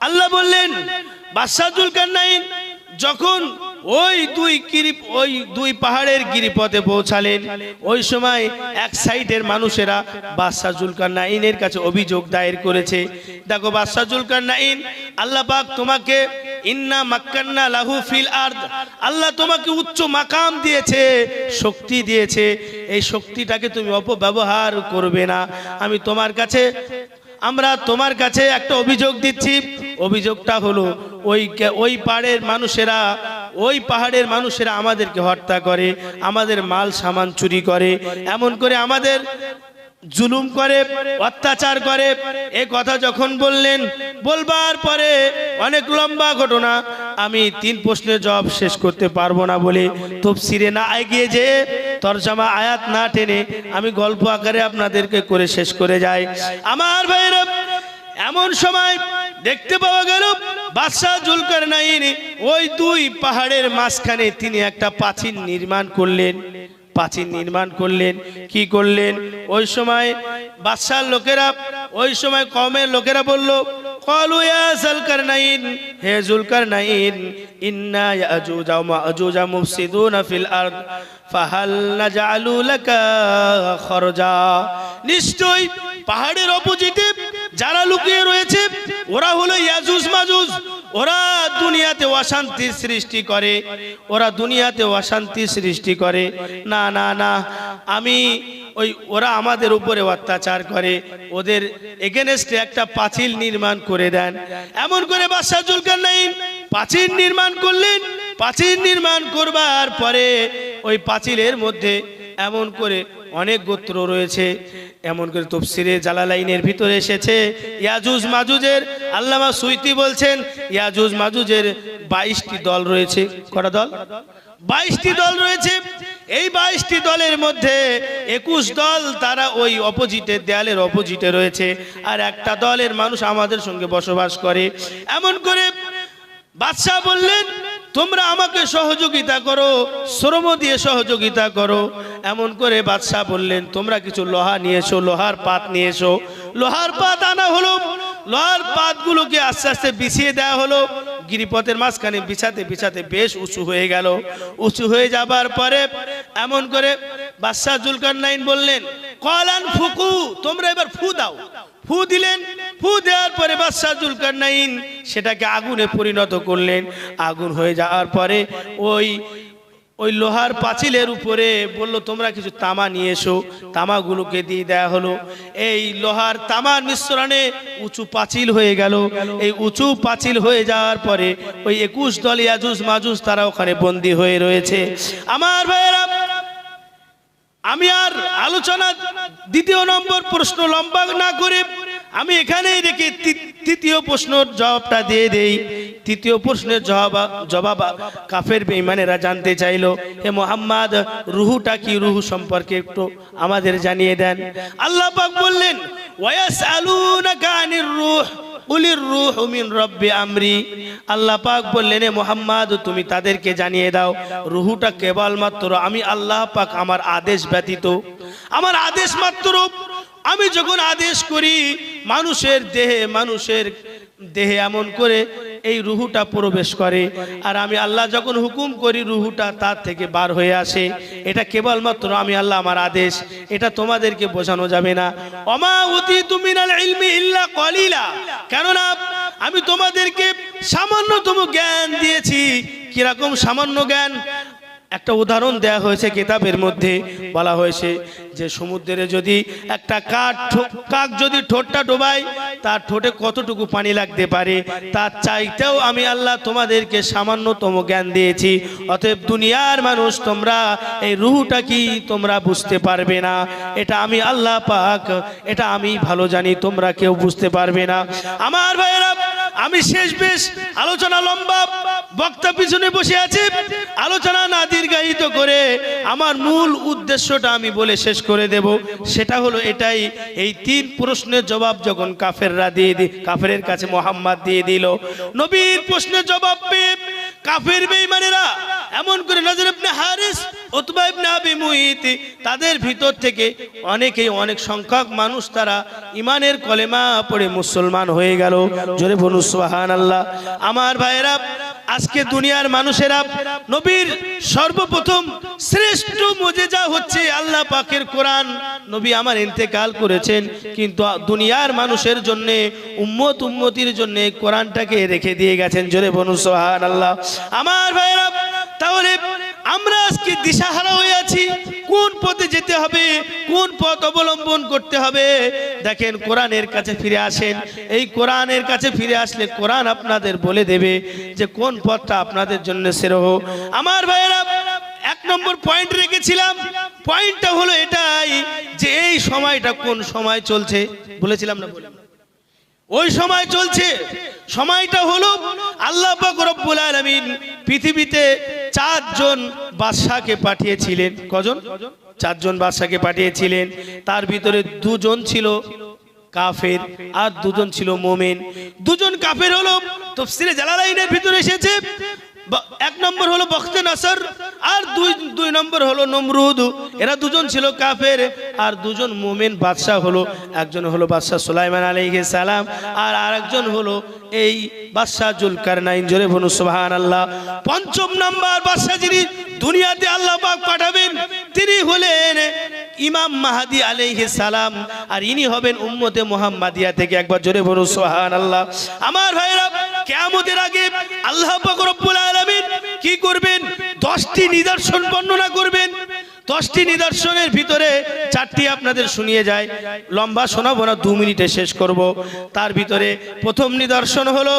আল্লাহ বললেন বাদশাহ জুলকারনাইন যখন ওই দুই পাহাড়ের গিরিপথে পৌঁছালেন, ওই সময় এক সাইডের মানুষেরা বাদশাহ জুলকারনাইনের কাছে অভিযোগ দায়ের করেছে, দেখো বাদশাহ জুলকারনাইন, আল্লাহ পাক তোমাকে ইন্না মাক্কান্না লাহু ফিল আরদ, আল্লাহ তোমাকে উচ্চ মাকাম দিয়েছে, শক্তি দিয়েছে, এই শক্তিটাকে তুমি অপব্যবহার করবে না। আমরা তোমার কাছে একটা অভিযোগ দিচ্ছি। অভিযোগটা হলো ওই পাহাড়ের মানুষেরা আমাদেরকে হত্যা করে, আমাদের মাল সামান চুরি করে, এমন করে আমাদের জুলুম করে, অত্যাচার করে। এই কথা যখন বলবার পরে অনেক লম্বা ঘটনা, আমি 3 প্রশ্নের জবাব শেষ করতে পারবো না বলে তাফসীরে না এগিয়ে যে তরজমা আয়াত না টেনে আমি গল্প আকারে আপনাদেরকে করে শেষ করে যাই। আমার ভাইরা, এমন সময় দেখতে পাওয়া গেল বাদশাহ জুলকারনাইন ওই দুই পাহাড়ের মাঝখানে তিনি একটা প্রাচীর নির্মাণ করলেন। কি করলেন, ওই সময় বাদশার লোকেরা, ওই সময় কওমের লোকেরা বলল, ক্বালু ইয়া জুলকারনাইন, হে জুলকারনাইন, ইন্না ইয়াজুজ ওয়া মাজুজ মুফসিদুনা ফিল আরদ ফাহাল নাজআলু লাকা খরজা। নিশ্চয় পাহাড়ের অপোজিটে যারা লুকিয়ে রয়েছে ওরা হলো ইয়াজুজ মাজুজ, ওরা দুনিয়াতে অশান্তির সৃষ্টি করে, না না না, ওরা আমাদের উপরে অত্যাচার করে, ওদের এগেনস্টে একটা পাঁচিল নির্মাণ করে দেন। এমন করে বাদশাহ জুলকারনাইন পাঁচিল নির্মাণ করলেন। পাঁচিল নির্মাণ করবার পরে ওই পাঁচিলের মধ্যে এমন করে অনেক গোত্র রয়েছে, এমন করে তাফসীরে জালালাইনের ভিতরে এসেছে ইয়াজুজ মাজুজের, আল্লামা সুয়ুতী বলছেন ইয়াজুজ মাজুজের 22টি দল রয়েছে। কটা দল? 22টি দল রয়েছে। এই 22টি দলের মধ্যে 21 দল তারা ওই অপোজিটের দেয়ালের অপোজিটে রয়েছে, আর একটা দলের মানুষ আমাদের সঙ্গে বসবাস করে। এমন করে বাদশাহ বললেন তোমরা আমাকে সহযোগিতা করো, শ্রম দিয়ে সহযোগিতা করো। এমন করে বাদশাহ বললেন তোমরা কিছু লোহা নিয়ে এসো, লোহার পাত নিয়ে এসো। লোহার পাত আনা হলো, লোহার পাতগুলোকে আস্তে আস্তে বিছিয়ে দেওয়া হলো। গিরিপথের মাঝখানে বিছাতে বিছাতে বেশ উঁচু হয়ে গেল। উঁচু হয়ে যাবার পরে এমন করে বাদশাহ জুলকারনাইন বললেন কলান ফুকু, তোমরা এবার ফু দাও। ফু দিলেন। ফু দেওয়ার পরে বাদশাহ জুলকারনাইন সেটাকে আগুনে পরিণত করলেন। আগুন হয়ে যাওয়ার পরে ওই লোহার পাঁচিলের উপরে বলল তোমরা কিছু তামা নিয়ে এসো। তামাগুলোকে দিয়ে দেয়া হলো। এই লোহার তামার মিশ্রণে উঁচু পাঁচিল হয়ে গেল। এই উঁচু পাঁচিল হয়ে যাওয়ার পরে ওই 21 দল ইয়াজুজ মাজুজ তারা ওখানে বন্দী হয়ে রয়েছে। আমার ভাইয়েরা, আমি আর আলোচনা দ্বিতীয় নম্বর প্রশ্ন লম্বা না করে আমি এখানেই রেখে তৃতীয় প্রশ্নের জবাবটা দিয়ে দেই। তৃতীয় প্রশ্নের জবাব কাফের বেঈমানেরা জানতে চাইলো, হে মুহাম্মদ রূহটা কি, রূহ সম্পর্কে একটু আমাদের জানিয়ে দেন। আল্লাহ পাক বললেন, ওয়ায়াসআলুনাকা আনির রূহ কুলির রূহু মিন রাব্বি আমরি। আল্লাহ পাক বললেন, হে মুহাম্মদ তুমি তাদেরকে জানিয়ে দাও রূহটা কেবলমাত্র আমি আল্লাহ পাক আমার আদেশ ব্যতীত, আমার আদেশ মাত্র। আমি যখন আদেশ করি মানুষের দেহে এমন করে এই রূহটা প্রবেশ করে, আর আমি আল্লাহ যখন হুকুম করি রূহটা তার থেকে বার হয়ে আসে। এটা কেবলমাত্র আমি আল্লাহ আমার আদেশ, এটা তোমাদেরকে বোঝানো যাবে না। ওমা উতিতু মিনাল ইলমি ইল্লা কলিলা, কেননা আমি তোমাদেরকে সামান্যতম জ্ঞান দিয়েছি। কিরকম সামান্য জ্ঞান? একটা উদাহরণ দেয়া হয়েছে কিতাবের মধ্যে, বলা হয়েছে যে সমুদ্রে যদি একটা কাক যদি ঠোঁটটা ডোবায় তার ঠোঁটে কতটুকু পানি লাগতে পারে, তার চাইতেও আমি আল্লাহ তোমাদেরকে সামান্যতম জ্ঞান দিয়েছি। অতএব দুনিয়ার মানুষ তোমরা এই রূহটা কি তোমরা বুঝতে পারবে না, এটা আমি আল্লাহ পাক, এটা আমি ভালো জানি, তোমরা কেউ বুঝতে পারবে না। আমার ভাইয়েরা, আমি শেষ বেশ আলোচনা লম্বা, বক্তা পিছনে বসে আছে, আলোচনা না দীর্ঘায়িত করে আমার মূল উদ্দেশ্যটা আমি বলে শেষ করে দেব। সেটা হলো এটাই, এই তিন প্রশ্নের জবাব যখন কাফেরের কাছে মুহাম্মদ দিয়ে দিল, নবীর প্রশ্নের জবাব পেয়ে কাফের বেঈমানেরা এমন করে নজর ইবনে হারিস, উতবা ইবনে আবি মুইত, তাদের ভিতর থেকে অনেক সংখ্যক মানুষ তারা ইমানের কলেমা পড়ে মুসলমান হয়ে গেল। জোরে বলুন সুবহানাল্লাহ। আমার ভাইয়েরা, আজকে দুনিয়ার মানুষেরা নবীর সর্বপ্রথম শ্রেষ্ঠ মুজিজা হচ্ছে আল্লাহ পাকের কোরআন। নবী আমার ইন্তেকাল করেছেন, কিন্তু দুনিয়ার মানুষের জন্য উম্মতির জন্য কোরআনটাকে রেখে দিয়ে গেছেন। জোরে বলুন সুবহানাল্লাহ। আমার ভাইয়েরা, তাহলে আমরা আজকে দিশাহারা হয়ে আছি, কোন পথে যেতে হবে, কোন পথ অবলম্বন করতে হবে। দেখেন, কোরআনের কাছে ফিরে আসেন। এই কোরআনের কাছে ফিরে আসলে কোরআন আপনাদের বলে দেবে যে কোন পথটা আপনাদের জন্য শ্রেয়। আমার ভাইয়েরা, এক নম্বর পয়েন্ট রেখেছিলাম, পয়েন্টটা হলো এটাই যে এই সময়টা কোন সময় চলছে, বলেছিলাম না? ওই সময় চলছে, সময়টা হলো আল্লাহ পাক রব্বুল আলামিন পৃথিবীতে 4 জন বাদশাকে পাঠিয়েছিলেন। কজন? 4 জন বাদশাকে পাঠিয়েছিলেন। তার ভিতরে 2 জন ছিল কাফের আর 2 জন ছিল মুমিন। 2 জন কাফের হলো তাফসীরে জালালাইনের ভিতরে এসেছে, 1 নম্বর হলো বখতে নাসর আর 2 নম্বর হলো নমরুদ। এরা 2 জন ছিল কাফের আর 2 জন মুমিন বাদশা হলো, একজন হলো বাদশা সুলাইমান আলাইহিস সালাম আর আরেকজন হলো এই বাদশা জুলকারনাইন। জোরে বলুন সুবহানাল্লাহ। 5ম নাম্বার বাদশা যিনি দুনিয়াতে আল্লাহ পাক পাঠাবেন তিনি হলেন ইমাম মাহদী আলাইহিস সালাম, আর ইনি হবেন উম্মতে মুহাম্মাদিয়া থেকে। একবার জোরে বলুন সুবহানাল্লাহ। আমার ভাইরা, কিয়ামতের আগে আল্লাহ পাক রব্বুল আলামিন কি করবেন? 10টি নিদর্শন বর্ণনা করবেন। 10টি নিদর্শনের ভিতরে 4টি আপনাদের শুনিয়ে যায়, লম্বা শোনাবো না, 2 মিনিটে শেষ করব। তার ভিতরে প্রথম নিদর্শন হলো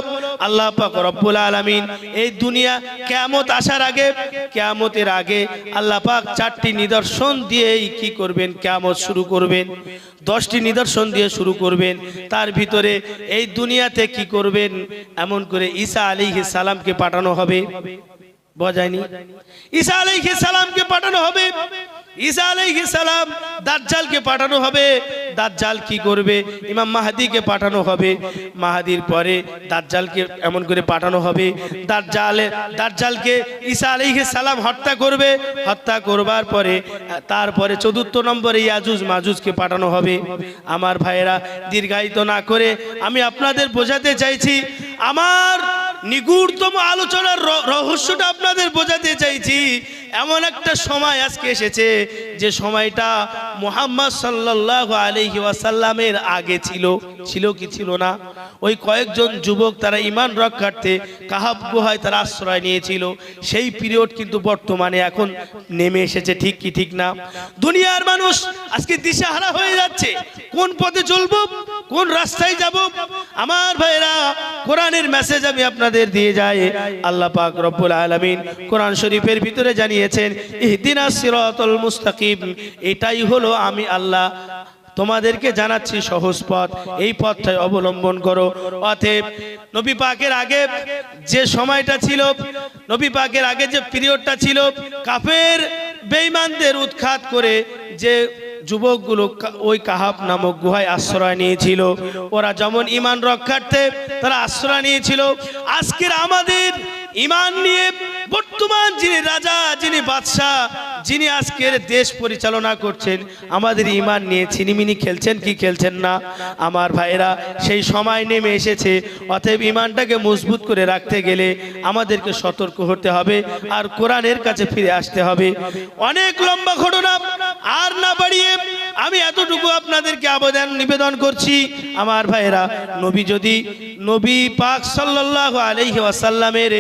আল্লাহ পাক রব্বুল আলামিন এই দুনিয়া কিয়ামত আসার আগে, কিয়ামতের আগে আল্লাহ পাক 4টি নিদর্শন দিয়েই কি করবেন? কিয়ামত শুরু করবেন। 10টি নিদর্শন দিয়ে শুরু করবেন। তার ভিতরে এই দুনিয়াতে কি করবেন? এমন করে ঈসা আলাইহিস সালামকে পাঠানো হবে। বোঝায়নি? ঈসা আলাইহিস সালামকে পাঠানো হবে। ঈসা আলাইহিস সালাম, দাজ্জালকে পাঠানো হবে। দাজ্জাল কি করবে? ইমাম মাহদীকে পাঠানো হবে। মাহদীর পরে দাজ্জালকে এমন করে পাঠানো হবে, দাজ্জালকে ঈসা আলাইহিস সালাম হত্যা করবে। হত্যা করবার পরে তারপরে 4র্থ নম্বরে ইয়াজুজ মাজুজকে পাঠানো হবে। আমার ভাইয়েরা, দীর্ঘায়িত না করে আমি আপনাদের বোঝাতে চাইছি, আমার নিগূঢ়তম আলোচনার রহস্যটা আপনাদের বোঝাতে চাইছি। এমন একটা সময় আজকে এসেছে যে সময়টা মুহাম্মদ সাল্লাল্লাহু আলাইহি ওয়াসাল্লামের আগে ছিল কি ছিল না? ওই কয়েকজন যুবক তারা ঈমান রক্ষার্থে কাহাব গুহায় তারা আশ্রয় নিয়েছিল, সেই পিরিয়ড কিন্তু বর্তমানে এখন নেমে এসেছে। ঠিক কি ঠিক না? দুনিয়ার মানুষ আজকে দিশাহারা হয়ে যাচ্ছে, কোন পথে চলবো, কোন রাস্তায় যাব। আমার ভাইরা, কোরআনের মেসেজ আমি আপনাদের দিয়ে যাই। আল্লাহ পাক রব্বুল আলামিন কোরআন শরীফের ভিতরে জানিয়েছেন, ইহদিনাস সিরাতাল মুস্তাকিম। এটাই হলো আমি আল্লাহ তোমাদেরকে জানাচ্ছি সহজ পথ, এই পথটাই অবলম্বন করো। অতএব নবী পাকের আগে যে সময়টা ছিল, নবী পাকের আগে যে পিরিয়ডটা ছিল, কাফের বেঈমানদের উৎখাত করে যে যুবকগুলো ওই কাহাব নামক গুহায় আশ্রয় নিয়েছিল, ওরা যেমন ঈমান রক্ষার্থে তারা আশ্রয় নিয়েছিল, আজকের আমাদের ঈমান নিয়ে বর্তমান যিনি রাজা, যিনি বাদশাহ, যিনি আজকের দেশ পরিচালনা করছেন, আমাদের ঈমান নিয়ে ছিনিমিনি খেলছেন কি খেলছেন না? আমার ভাইরা, সেই সময় নেমে এসেছে। অতএব ঈমানটাকে মজবুত করে রাখতে গেলে আমাদেরকে সতর্ক হতে হবে আর কোরআনের কাছে ফিরে আসতে হবে। অনেক লম্বা ঘটনা, আর না বাড়িয়ে আমি এতটুকু আপনাদেরকে নিবেদন করছি। আমার ভাইরা, নবী পাক সাল্লাল্লাহু আলাইহি ওয়াসাল্লামের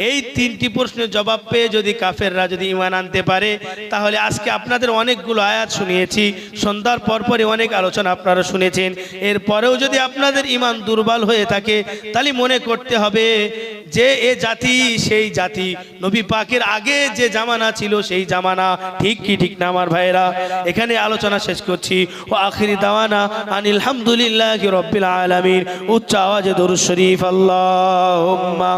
এই তিনটি প্রশ্নের জবাব পেয়ে যদি কাফেররা যদি ঈমান আনতে পারে, তাহলে আজকে আপনাদের অনেকগুলো আয়াত শুনিয়েছি, সন্ধ্যার পরপরই অনেক আলোচনা আপনারা শুনেছেন, এরপরেও যদি আপনাদের ঈমান দুর্বল হয়ে থাকে, তাহলে মনে করতে হবে যে এ জাতি সেই জাতি, নবী পাকের আগে যে জামানা ছিল সেই জামানা। ঠিক কি ঠিক না আমার ভাইরা? এখানে আলোচনা শেষ করছি। ও আখিরি দাওয়ানা আনিল হামদুলিল্লাহি রাব্বিল আলামিন। উচ্চ আওয়াজে দরুদ শরীফ আল্লাহুম্মা